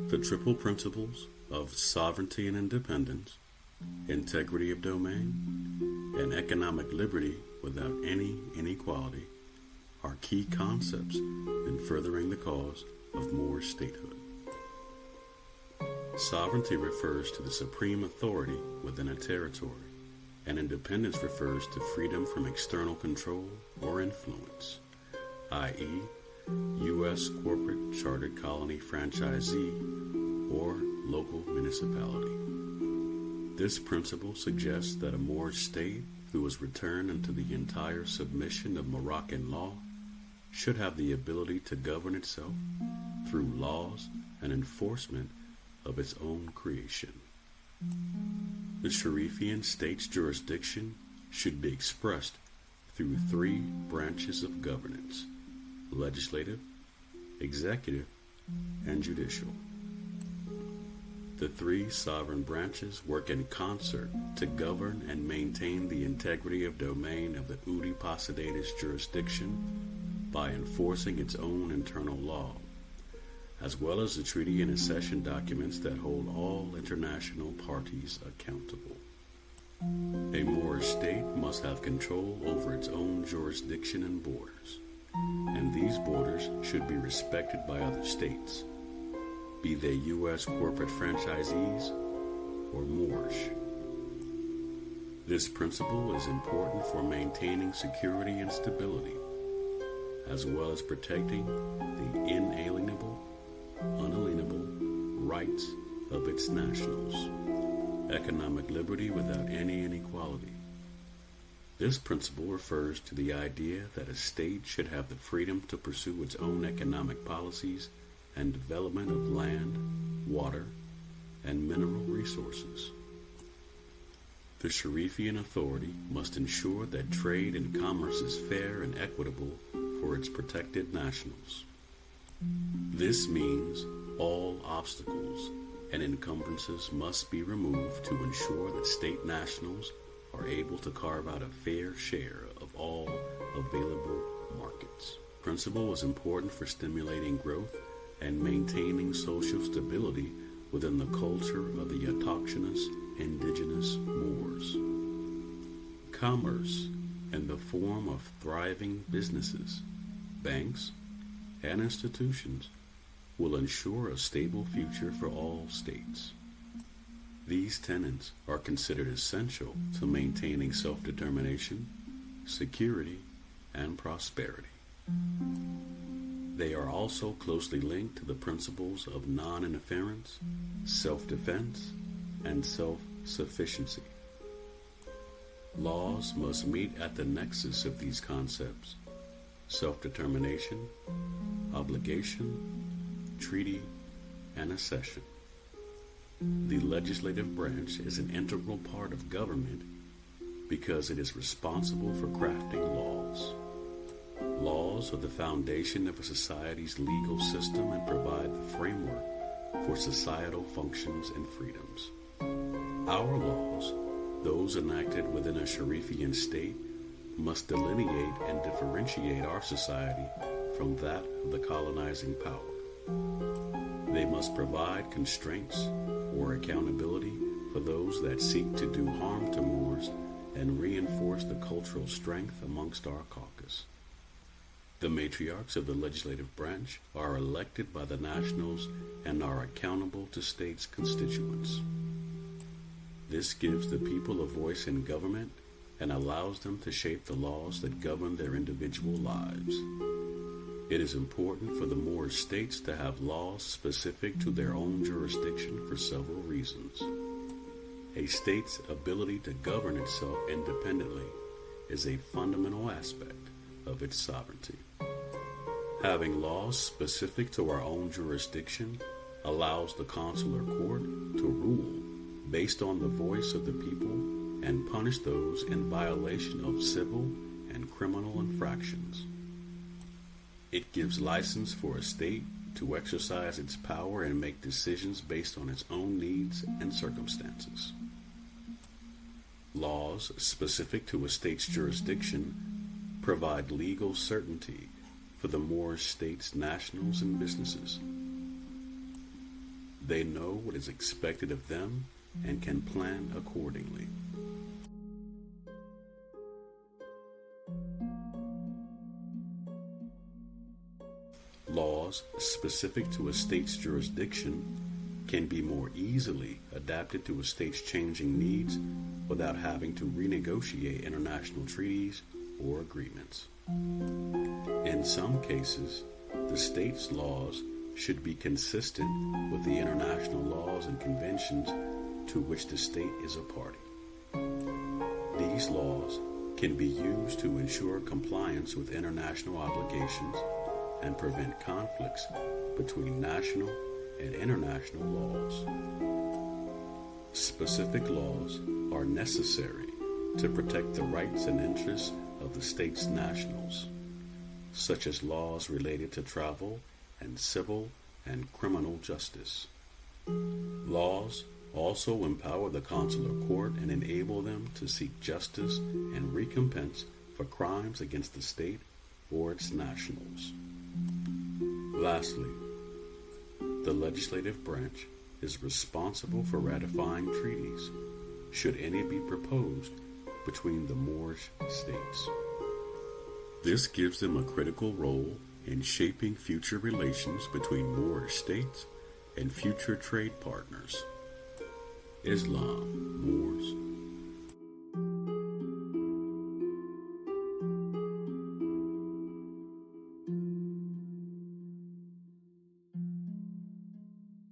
The triple principles of sovereignty and independence, integrity of domain, and economic liberty without any inequality are key concepts in furthering the cause of more statehood. Sovereignty refers to the supreme authority within a territory, and independence refers to freedom from external control or influence, i.e., U.S. corporate chartered colony franchisee or local municipality. This principle suggests that a Moorish state who was returned into the entire submission of Moroccan law should have the ability to govern itself through laws and enforcement of its own creation. The Sharifian state's jurisdiction should be expressed through three branches of governance: legislative, executive, and judicial. The three sovereign branches work in concert to govern and maintain the integrity of domain of the Udi Posidatis jurisdiction by enforcing its own internal law, as well as the treaty and accession documents that hold all international parties accountable. A Moorish state must have control over its own jurisdiction and borders, and these borders should be respected by other states, be they U.S. corporate franchisees or Moorish. This principle is important for maintaining security and stability, as well as protecting the inalienable, unalienable rights of its nationals, economic liberty without any inequality. This principle refers to the idea that a state should have the freedom to pursue its own economic policies and development of land, water, and mineral resources. The Sharifian authority must ensure that trade and commerce is fair and equitable for its protected nationals. This means all obstacles and encumbrances must be removed to ensure that state nationals are able to carve out a fair share of all available markets. The principle is important for stimulating growth and maintaining social stability within the culture of the autochthonous indigenous Moors. Commerce, in the form of thriving businesses, banks, and institutions, will ensure a stable future for all states. These tenets are considered essential to maintaining self-determination, security, and prosperity. They are also closely linked to the principles of non-interference, self-defense, and self-sufficiency. Laws must meet at the nexus of these concepts: self-determination, obligation, treaty, and accession. The legislative branch is an integral part of government because it is responsible for crafting laws. Laws are the foundation of a society's legal system and provide the framework for societal functions and freedoms. Our laws, those enacted within a Sharifian state, must delineate and differentiate our society from that of the colonizing power. They must provide constraints or accountability for those that seek to do harm to Moors and reinforce the cultural strength amongst our caucus. The matriarchs of the legislative branch are elected by the nationals and are accountable to states' constituents. This gives the people a voice in government and allows them to shape the laws that govern their individual lives. It is important for the Moorish states to have laws specific to their own jurisdiction for several reasons. A state's ability to govern itself independently is a fundamental aspect of its sovereignty. Having laws specific to our own jurisdiction allows the consular court to rule based on the voice of the people and punish those in violation of civil and criminal infractions. It gives license for a state to exercise its power and make decisions based on its own needs and circumstances. Laws specific to a state's jurisdiction provide legal certainty for the Moorish state's nationals and businesses. They know what is expected of them and can plan accordingly. Laws specific to a state's jurisdiction can be more easily adapted to a state's changing needs without having to renegotiate international treaties or agreements. In some cases, the state's laws should be consistent with the international laws and conventions to which the state is a party. These laws can be used to ensure compliance with international obligations and prevent conflicts between national and international laws. Specific laws are necessary to protect the rights and interests of the state's nationals, such as laws related to travel and civil and criminal justice. Laws also empower the consular court and enable them to seek justice and recompense for crimes against the state or its nationals. Lastly, the legislative branch is responsible for ratifying treaties, should any be proposed between the Moorish states. This gives them a critical role in shaping future relations between Moorish states and future trade partners. Islam, Moors,